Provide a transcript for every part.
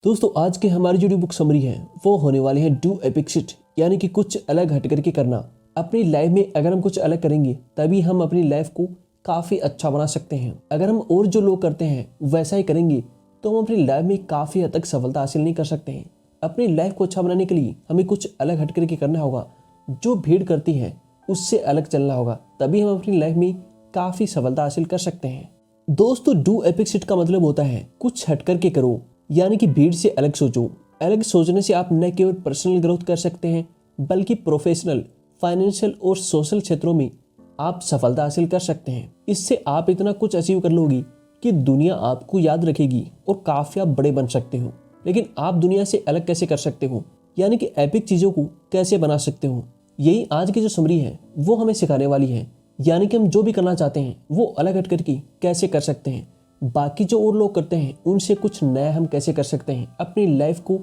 दोस्तों आज की हमारी जो बुक समरी है वो होने वाली है डू एपिक शिट, यानी कि कुछ अलग हट करके करना। अपनी लाइफ में अगर हम कुछ अलग करेंगे तभी हम अपनी लाइफ को काफ़ी अच्छा बना सकते हैं। अगर हम और जो लोग करते हैं वैसा ही करेंगे तो हम अपनी लाइफ में काफ़ी हद तक सफलता हासिल नहीं कर सकते हैं। अपनी लाइफ को अच्छा बनाने के लिए हमें कुछ अलग हट करके करना होगा। जो भीड़ करती है उससे अलग चलना होगा, तभी हम अपनी लाइफ में काफ़ी सफलता हासिल कर सकते हैं। दोस्तों डू एपिक शिट का मतलब होता है कुछ हट करके करो, यानी कि भीड़ से अलग सोचो। अलग सोचने से आप न केवल पर्सनल ग्रोथ कर सकते हैं बल्कि प्रोफेशनल, फाइनेंशियल और सोशल क्षेत्रों में आप सफलता हासिल कर सकते हैं। इससे आप इतना कुछ अचीव कर लोगे कि दुनिया आपको याद रखेगी और काफ़ी आप बड़े बन सकते हो। लेकिन आप दुनिया से अलग कैसे कर सकते हो, यानी कि एपिक चीज़ों को कैसे बना सकते हो, यही आज की जो समरी है वो हमें सिखाने वाली है। यानी कि हम जो भी करना चाहते हैं वो अलग हट करके कैसे कर सकते हैं, बाकी जो और लोग करते हैं उनसे कुछ नया हम कैसे कर सकते हैं, अपनी लाइफ को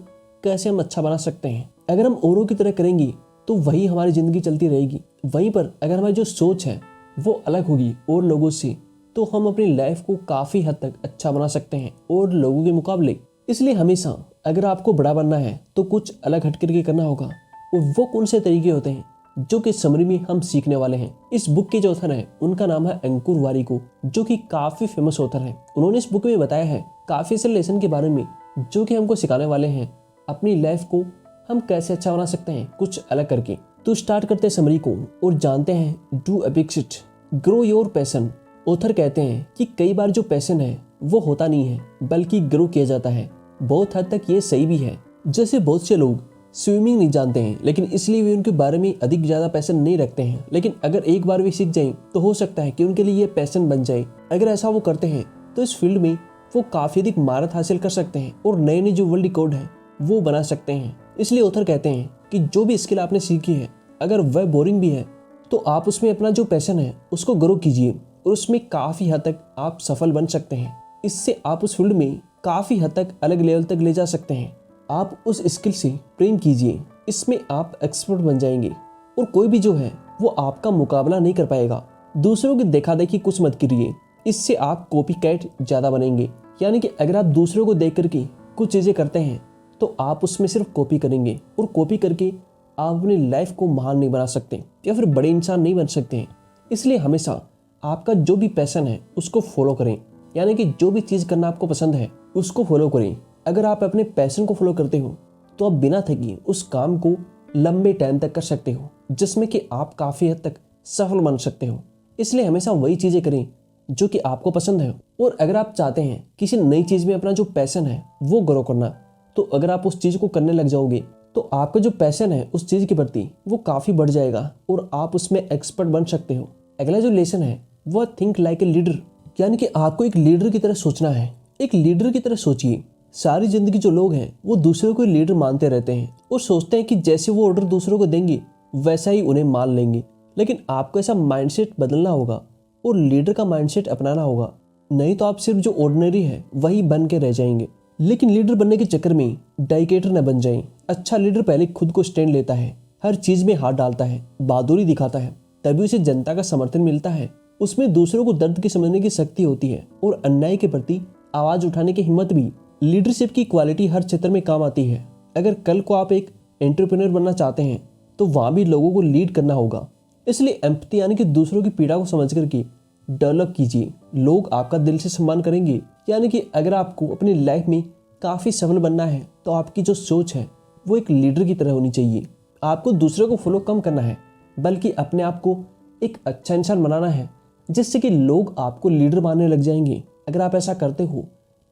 कैसे हम अच्छा बना सकते हैं। अगर हम औरों की तरह करेंगे तो वही हमारी ज़िंदगी चलती रहेगी। वहीं पर अगर हमारी जो सोच है वो अलग होगी और लोगों से, तो हम अपनी लाइफ को काफ़ी हद तक अच्छा बना सकते हैं और लोगों के मुकाबले। इसलिए हमेशा अगर आपको बड़ा बनना है तो कुछ अलग हट करके करना होगा। और वो कौन से तरीके होते हैं जो कि समरी में हम सीखने वाले हैं। इस बुक के जो ऑथर हैं उनका नाम है अंकुर वारिको, जो कि काफी फेमस ऑथर हैं। उन्होंने इस बुक में बताया है काफी से लेसन के बारे में जो कि हमको सिखाने वाले हैं अपनी लाइफ को हम कैसे अच्छा बना सकते हैं कुछ अलग करके। तो स्टार्ट करते हैं समरी को और जानते हैं do epic shit, grow your passion. Author कहते हैं कि कई बार जो पैशन है वो होता नहीं है बल्कि ग्रो किया जाता है। बहुत हद तक ये सही भी है। जैसे बहुत से लोग स्विमिंग नहीं जानते हैं लेकिन इसलिए वे उनके बारे में अधिक ज़्यादा पैशन नहीं रखते हैं, लेकिन अगर एक बार वे सीख जाएं तो हो सकता है कि उनके लिए ये पैशन बन जाए। अगर ऐसा वो करते हैं तो इस फील्ड में वो काफ़ी अधिक महारत हासिल कर सकते हैं और नए नए जो वर्ल्ड रिकॉर्ड है वो बना सकते हैं। इसलिए ऑथर कहते हैं कि जो भी स्किल आपने सीखी है अगर वह बोरिंग भी है तो आप उसमें अपना जो पैशन है उसको ग्रो कीजिए और उसमें काफ़ी हद तक आप सफल बन सकते हैं। इससे आप उस फील्ड में काफ़ी हद तक अलग लेवल तक ले जा सकते हैं। आप उस स्किल से प्रेम कीजिए, इसमें आप एक्सपर्ट बन जाएंगे और कोई भी जो है वो आपका मुकाबला नहीं कर पाएगा। दूसरों की देखा देखी कुछ मत करिए, इससे आप कॉपी कैट ज़्यादा बनेंगे। यानी कि अगर आप दूसरों को देख करके कुछ चीज़ें करते हैं तो आप उसमें सिर्फ कॉपी करेंगे और कॉपी करके आप अपनी लाइफ को महान नहीं बना सकते या फिर बड़े इंसान नहीं बन सकते हैं। इसलिए हमेशा आपका जो भी पैशन है उसको फॉलो करें, यानी कि जो भी चीज़ करना आपको पसंद है उसको फॉलो करें। अगर आप अपने पैशन को फॉलो करते हो तो आप बिना थके उस काम को लंबे टाइम तक कर सकते हो, जिसमें कि आप काफ़ी हद तक सफल बन सकते हो। इसलिए हमेशा वही चीज़ें करें जो कि आपको पसंद है। और अगर आप चाहते हैं किसी नई चीज़ में अपना जो पैशन है वो ग्रो करना, तो अगर आप उस चीज़ को करने लग जाओगे तो आपका जो पैशन है उस चीज़ के प्रति वो काफ़ी बढ़ जाएगा और आप उसमें एक्सपर्ट बन सकते हो। अगला जो लेसन है वह थिंक लाइक ए लीडर, यानी कि आपको एक लीडर की तरह सोचना है। एक लीडर की तरह सोचिए। सारी जिंदगी जो लोग हैं वो दूसरों को लीडर मानते रहते हैं और सोचते हैं कि जैसे वो ऑर्डर दूसरों को देंगे वैसा ही उन्हें मान लेंगे। लेकिन आपको ऐसा माइंडसेट बदलना होगा और लीडर का माइंडसेट अपनाना होगा, नहीं तो आप सिर्फ जो ऑर्डिनरी है वही बन के रह जाएंगे। लेकिन लीडर बनने के चक्कर में डाइकेटर न बन जाएं। अच्छा लीडर पहले खुद को स्टैंड लेता है, हर चीज में हाथ डालता है, बहादुरी दिखाता है, तभी उसे जनता का समर्थन मिलता है। उसमें दूसरों को दर्द की समझने की शक्ति होती है और अन्याय के प्रति आवाज उठाने की हिम्मत भी। लीडरशिप की क्वालिटी हर क्षेत्र में काम आती है। अगर कल को आप एक एंटरप्रेन्योर बनना चाहते हैं तो वहाँ भी लोगों को लीड करना होगा। इसलिए एम्पैथी यानी कि दूसरों की पीड़ा को समझ करके डेवलप कीजिए, लोग आपका दिल से सम्मान करेंगे। यानी कि अगर आपको अपनी लाइफ में काफ़ी सफल बनना है तो आपकी जो सोच है वो एक लीडर की तरह होनी चाहिए। आपको दूसरों को फॉलो कम करना है बल्कि अपने आप को एक अच्छा इंसान बनाना है, जिससे कि लोग आपको लीडर मानने लग जाएंगे। अगर आप ऐसा करते हो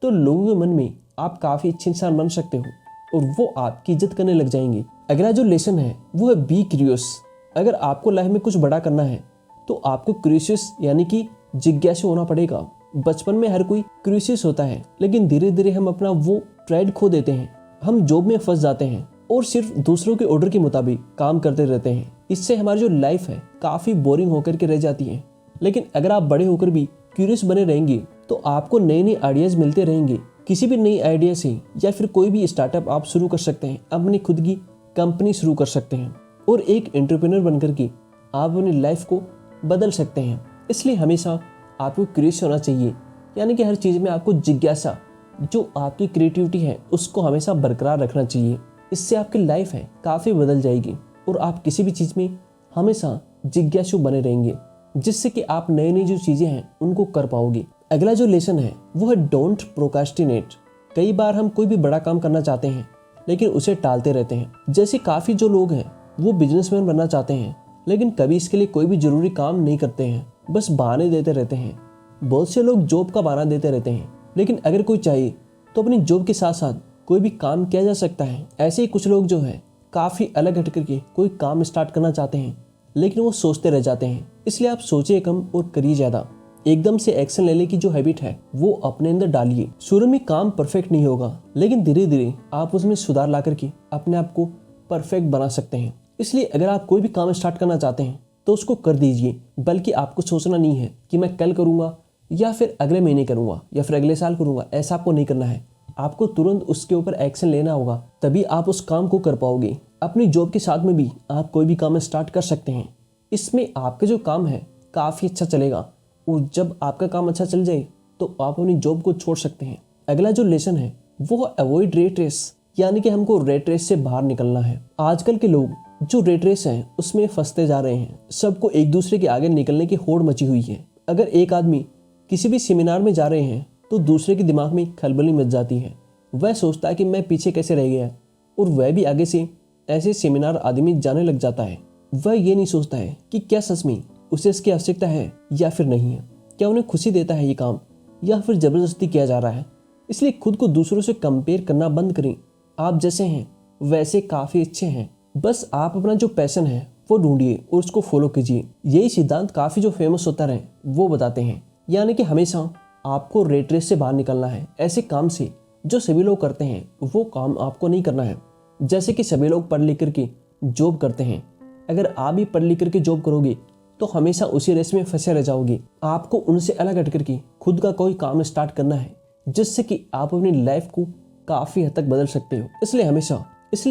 तो लोगों के मन में आप काफ़ी अच्छे इंसान बन सकते हो और वो आपकी इज्जत करने लग जाएंगे। अगला जो लेसन है वो है बी क्यूरियस। अगर आपको लाइफ में कुछ बड़ा करना है तो आपको क्यूरियस यानी कि जिज्ञासु होना पड़ेगा। बचपन में हर कोई क्यूरियस होता है, लेकिन धीरे धीरे हम अपना वो प्राइड खो देते हैं। हम जॉब में फंस जाते हैं और सिर्फ दूसरों के ऑर्डर के मुताबिक काम करते रहते हैं। इससे हमारी जो लाइफ है काफ़ी बोरिंग होकर के रह जाती है। लेकिन अगर आप बड़े होकर भी क्यूरियस बने रहेंगे तो आपको नए नए आइडियाज़ मिलते रहेंगे। किसी भी नई आइडिया से या फिर कोई भी स्टार्टअप आप शुरू कर सकते हैं, अपनी खुद की कंपनी शुरू कर सकते हैं और एक एंटरप्रेन्योर बनकर के आप अपनी लाइफ को बदल सकते हैं। इसलिए हमेशा आपको क्यूरियस होना चाहिए, यानी कि हर चीज़ में आपको जिज्ञासा जो आपकी क्रिएटिविटी है उसको हमेशा बरकरार रखना चाहिए। इससे आपकी लाइफ है काफ़ी बदल जाएगी और आप किसी भी चीज़ में हमेशा जिज्ञासु बने रहेंगे, जिससे कि आप नई नई जो चीज़ें हैं उनको कर पाओगे। अगला जो लेसन है वो है डोंट प्रोकास्टिनेट। कई बार हम कोई भी बड़ा काम करना चाहते हैं लेकिन उसे टालते रहते हैं। जैसे काफ़ी जो लोग हैं वो बिजनेसमैन बनना चाहते हैं लेकिन कभी इसके लिए कोई भी ज़रूरी काम नहीं करते हैं, बस बहाने देते रहते हैं। बहुत से लोग जॉब का बहाना देते रहते हैं, लेकिन अगर कोई चाहे तो अपनी जॉब के साथ साथ कोई भी काम किया जा सकता है। ऐसे ही कुछ लोग जो है काफ़ी अलग हट करके कोई काम स्टार्ट करना चाहते हैं लेकिन वो सोचते रह जाते हैं। इसलिए आप सोचिए कम और करिए ज़्यादा। एकदम से एक्शन लेने की जो हैबिट है वो अपने अंदर डालिए। शुरू में काम परफेक्ट नहीं होगा लेकिन धीरे धीरे आप उसमें सुधार ला करके अपने आप को परफेक्ट बना सकते हैं। इसलिए अगर आप कोई भी काम स्टार्ट करना चाहते हैं तो उसको कर दीजिए, बल्कि आपको सोचना नहीं है कि मैं कल करूँगा या फिर अगले महीने करूँगा या फिर अगले साल करूँगा। ऐसा आपको नहीं करना है। आपको तुरंत उसके ऊपर एक्शन लेना होगा, तभी आप उस काम को कर पाओगे। अपनी जॉब के साथ में भी आप कोई भी काम स्टार्ट कर सकते हैं। इसमें आपका जो काम है काफ़ी अच्छा चलेगा और जब आपका काम अच्छा चल जाए तो आप अपनी जॉब को छोड़ सकते हैं। अगला जो लेसन है वो अवॉइड रेट रेस, यानी कि हमको रेट रेस से बाहर निकलना है। आजकल के लोग जो रेट रेस है उसमें फंसते जा रहे हैं। सबको एक दूसरे के आगे निकलने की होड़ मची हुई है। अगर एक आदमी किसी भी सेमिनार में जा रहे हैं तो दूसरे के दिमाग में खलबली मच जाती है। वह सोचता है कि मैं पीछे कैसे रह गया और वह भी आगे से ऐसे सेमिनार आदमी जाने लग जाता है। वह ये नहीं सोचता है कि क्या सच में उसे इसकी आवश्यकता है या फिर नहीं है, क्या उन्हें खुशी देता है ये काम या फिर ज़बरदस्ती किया जा रहा है। इसलिए खुद को दूसरों से कंपेयर करना बंद करें। आप जैसे हैं वैसे काफ़ी अच्छे हैं, बस आप अपना जो पैशन है वो ढूंढिए और उसको फॉलो कीजिए। यही सिद्धांत काफ़ी जो फेमस होता रहे वो बताते हैं, यानी कि हमेशा आपको रेट रेस से बाहर निकलना है। ऐसे काम से जो सभी लोग करते हैं वो काम आपको नहीं करना है। जैसे कि सभी लोग पढ़ लिख करके जॉब करते हैं, अगर आप भी पढ़ लिख करके जॉब करोगे तो हमेशा उसी रेस में फंसे रह जाओगे। आपको उनसे अलग हट करके खुद का कोई काम स्टार्ट करना है, जिससे कि आप अपनी लाइफ को काफ़ी हद तक बदल सकते हो। इसलिए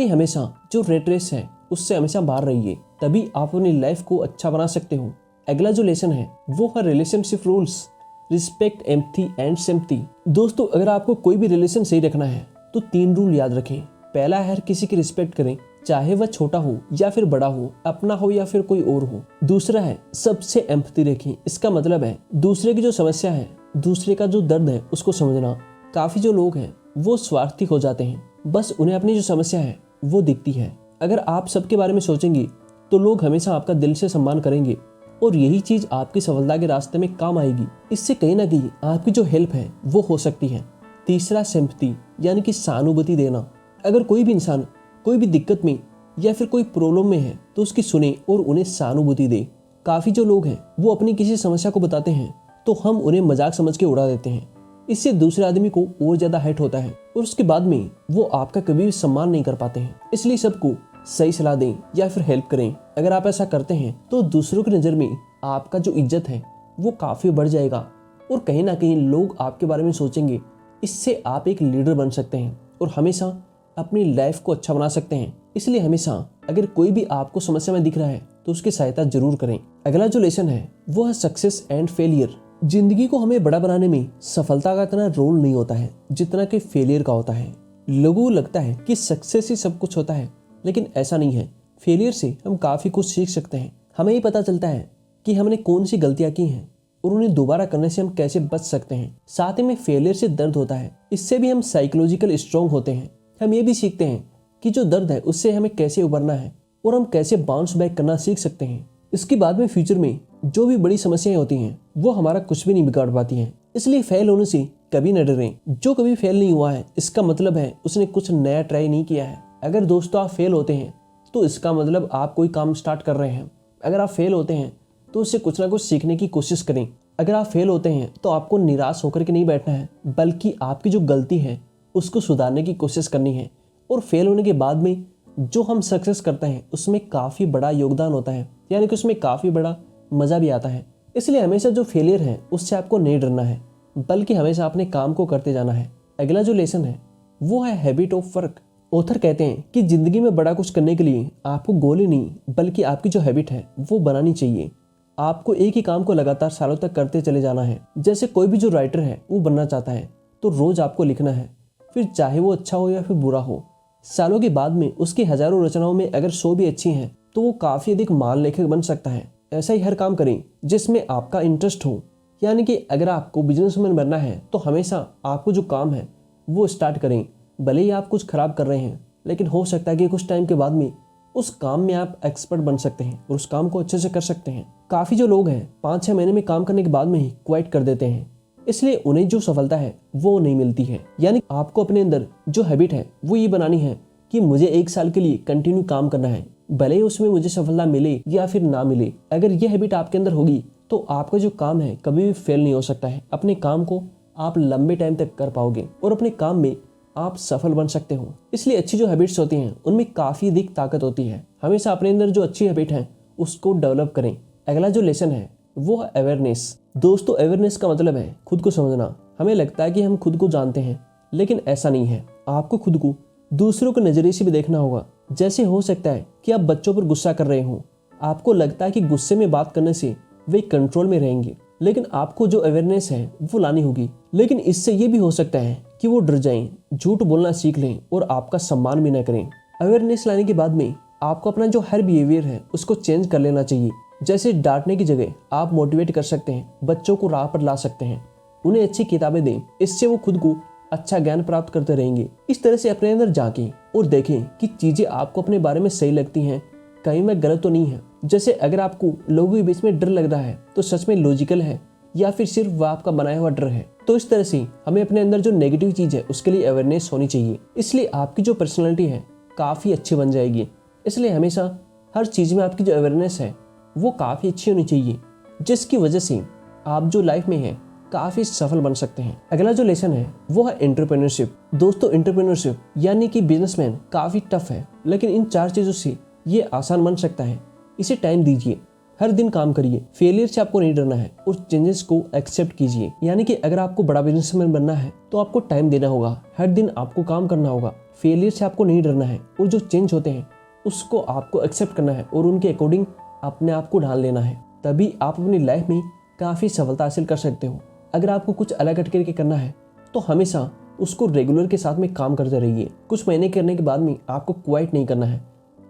हमेशा जो रेट रेस है उससे हमेशा बाहर रहिए, तभी आप अपनी लाइफ को अच्छा बना सकते हो। अगला जो लेसन है वो है relationship rules, respect, empathy and sympathy. दोस्तों, अगर आपको कोई भी रिलेशन सही रखना है तो 3 रूल याद रखें। पहला है हर किसी की रिस्पेक्ट करें, चाहे वह छोटा हो या फिर बड़ा हो, अपना हो या फिर कोई और हो। दूसरा है सबसे एम्पैथी रखें। इसका मतलब है दूसरे की जो समस्या है, दूसरे का जो दर्द है उसको समझना। काफ़ी जो लोग हैं वो स्वार्थी हो जाते हैं, बस उन्हें अपनी जो समस्या है वो दिखती है। अगर आप सबके बारे में सोचेंगे तो लोग हमेशा आपका दिल से सम्मान करेंगे और यही चीज़ आपकी सफलता के रास्ते में काम आएगी। इससे कहीं ना कहीं आपकी जो हेल्प है वो हो सकती है। तीसरा सिंपैथी, यानी कि सहानुभूति देना। अगर कोई भी इंसान कोई भी दिक्कत में या फिर कोई प्रॉब्लम में है तो उसकी सुने और उन्हें सहानुभूति दे। काफ़ी जो लोग हैं वो अपनी किसी समस्या को बताते हैं तो हम उन्हें मजाक समझ के उड़ा देते हैं। इससे दूसरे आदमी को और ज़्यादा हर्ट होता है और उसके बाद में वो आपका कभी भी सम्मान नहीं कर पाते हैं। इसलिए सबको सही सलाह दें या फिर हेल्प करें। अगर आप ऐसा करते हैं तो दूसरों की नज़र में आपका जो इज्जत है वो काफ़ी बढ़ जाएगा और कहीं ना कहीं लोग आपके बारे में सोचेंगे। इससे आप एक लीडर बन सकते हैं और हमेशा अपनी लाइफ को अच्छा बना सकते हैं। इसलिए हमेशा अगर कोई भी आपको समस्या में दिख रहा है तो उसकी सहायता जरूर करें। अगला जो लेसन है वो है सक्सेस एंड फेलियर। जिंदगी को हमें बड़ा बनाने में सफलता का इतना रोल नहीं होता है जितना कि फेलियर का होता है। लोगों को लगता है कि सक्सेस ही सब कुछ होता है, लेकिन ऐसा नहीं है। फेलियर से हम काफ़ी कुछ सीख सकते हैं। हमें ये पता चलता है कि हमने कौन सी गलतियाँ की हैं और उन्हें दोबारा करने से हम कैसे बच सकते हैं। साथ ही में फेलियर से दर्द होता है, इससे भी हम साइकोलॉजिकल स्ट्रॉन्ग होते हैं। हम ये भी सीखते हैं कि जो दर्द है उससे हमें कैसे उबरना है और हम कैसे बाउंस बैक करना सीख सकते हैं। इसके बाद में फ्यूचर में जो भी बड़ी समस्याएं होती हैं वो हमारा कुछ भी नहीं बिगाड़ पाती हैं। इसलिए फेल होने से कभी न डरें। जो कभी फेल नहीं हुआ है इसका मतलब है उसने कुछ नया ट्राई नहीं किया है। अगर दोस्तों आप फेल होते हैं तो इसका मतलब आप कोई काम स्टार्ट कर रहे हैं। अगर आप फेल होते हैं तो उससे कुछ ना कुछ सीखने की कोशिश करें। अगर आप फेल होते हैं तो आपको निराश होकर के नहीं बैठना है, बल्कि आपकी जो गलती है उसको सुधारने की कोशिश करनी है। और फेल होने के बाद में जो हम सक्सेस करते हैं उसमें काफ़ी बड़ा योगदान होता है, यानी कि उसमें काफ़ी बड़ा मज़ा भी आता है। इसलिए हमेशा जो फेलियर है उससे आपको नहीं डरना है, बल्कि हमेशा अपने काम को करते जाना है। अगला जो लेसन है वो है हैबिट ऑफ वर्क। ऑथर कहते हैं कि ज़िंदगी में बड़ा कुछ करने के लिए आपको गोल ही नहीं बल्कि आपकी जो हैबिट है वो बनानी चाहिए। आपको एक ही काम को लगातार सालों तक करते चले जाना है। जैसे कोई भी जो राइटर है वो बनना चाहता है तो रोज आपको लिखना है, फिर चाहे वो अच्छा हो या फिर बुरा हो। सालों के बाद में उसकी हजारों रचनाओं में अगर 100 भी अच्छी हैं तो वो काफी अधिक महान लेखक बन सकता है। ऐसा ही हर काम करें जिसमें आपका इंटरेस्ट हो, यानी कि अगर आपको बिजनेसमैन बनना है तो हमेशा आपको जो काम है वो स्टार्ट करें। भले ही आप कुछ खराब कर रहे हैं, लेकिन हो सकता है कि कुछ टाइम के बाद में उस काम में आप एक्सपर्ट बन सकते हैं और उस काम को अच्छे से कर सकते हैं। काफी जो लोग हैं 5-6 महीने में काम करने के बाद में ही क्विट कर देते हैं, इसलिए उन्हें जो सफलता है वो नहीं मिलती है। यानी आपको अपने अंदर जो हैबिट है वो ये बनानी है कि मुझे 1 साल के लिए कंटिन्यू काम करना है, भले ही उसमें मुझे सफलता मिले या फिर ना मिले। अगर ये हैबिट आपके अंदर होगी तो आपका जो काम है कभी भी फेल नहीं हो सकता है। अपने काम को आप लंबे टाइम तक कर पाओगे और अपने काम में आप सफल बन सकते हो। इसलिए अच्छी जो हैबिट्स होती हैं उनमें काफी अधिक ताकत होती है। हमेशा अपने अंदर जो अच्छी हैबिट है उसको डेवलप करें। अगला जो लेसन है वो है अवेयरनेस। दोस्तों, अवेयरनेस का मतलब है खुद को समझना। हमें लगता है कि हम खुद को जानते हैं, लेकिन ऐसा नहीं है। आपको खुद को दूसरों के नजरिए से भी देखना होगा। जैसे हो सकता है कि आप बच्चों पर गुस्सा कर रहे हो, आपको लगता है कि गुस्से में बात करने से वे कंट्रोल में रहेंगे, लेकिन आपको जो अवेयरनेस है वो लानी होगी। लेकिन इससे ये भी हो सकता है कि वो डर जाएं, झूठ बोलना सीख लें और आपका सम्मान भी न करें। अवेयरनेस लाने के बाद में आपको अपना जो हर बिहेवियर है उसको चेंज कर लेना चाहिए। जैसे डांटने की जगह आप मोटिवेट कर सकते हैं, बच्चों को राह पर ला सकते हैं, उन्हें अच्छी किताबें दें। इससे वो खुद को अच्छा ज्ञान प्राप्त करते रहेंगे। इस तरह से अपने अंदर झांकें और देखें कि चीजें आपको अपने बारे में सही लगती हैं, कहीं में गलत तो नहीं है। जैसे अगर आपको लोगों के बीच में डर लग रहा है तो सच में लॉजिकल है या फिर सिर्फ वह आपका बनाया हुआ डर है। तो इस तरह से हमें अपने अंदर जो नेगेटिव चीज है उसके लिए अवेयरनेस होनी चाहिए। इसलिए आपकी जो पर्सनैलिटी है काफी अच्छी बन जाएगी। इसलिए हमेशा हर चीज में आपकी जो अवेयरनेस है वो काफी अच्छी होनी चाहिए, जिसकी वजह से आप जो लाइफ में है काफी सफल बन सकते हैं। अगला जो लेसन है वो है एंटरप्रेन्योरशिप। दोस्तों, एंटरप्रेन्योरशिप यानी कि बिजनेसमैन काफी टफ है, लेकिन इन 4 चीजों से ये आसान बन सकता है। इसे टाइम दीजिए, हर दिन काम करिए, फेलियर से आपको नहीं डरना है और चेंजेस को एक्सेप्ट कीजिए। यानी कि अगर आपको बड़ा बिजनेसमैन बनना है तो आपको टाइम देना होगा, हर दिन आपको काम करना होगा। फेलियर से आपको नहीं डरना है और जो चेंज होते हैं उसको आपको एक्सेप्ट करना है और उनके अकॉर्डिंग अपने आप को ढाल लेना है। तभी आप अपनी लाइफ में काफी सफलता हासिल कर सकते हो। अगर आपको कुछ अलग हट करके करना है तो हमेशा उसको रेगुलर के साथ में काम करते रहिए। कुछ महीने करने के बाद में आपको क्वाइट नहीं करना है।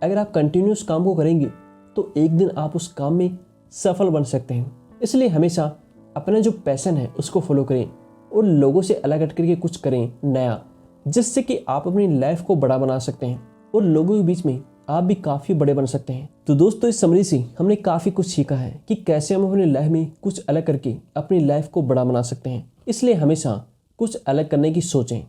अगर आप कंटिन्यूस काम को करेंगे तो एक दिन आप उस काम में सफल बन सकते हैं। इसलिए हमेशा अपना जो पैशन है उसको फॉलो करें और लोगों से अलग हट करके कुछ करें नया, जिससे कि आप अपनी लाइफ को बड़ा बना सकते हैं और लोगों के बीच में आप भी काफी बड़े बन सकते हैं। तो दोस्तों, इस समरी से हमने काफी कुछ सीखा है कि कैसे हम अपनी लाइफ में कुछ अलग करके अपनी लाइफ को बड़ा बना सकते हैं। इसलिए हमेशा कुछ अलग करने की सोचें।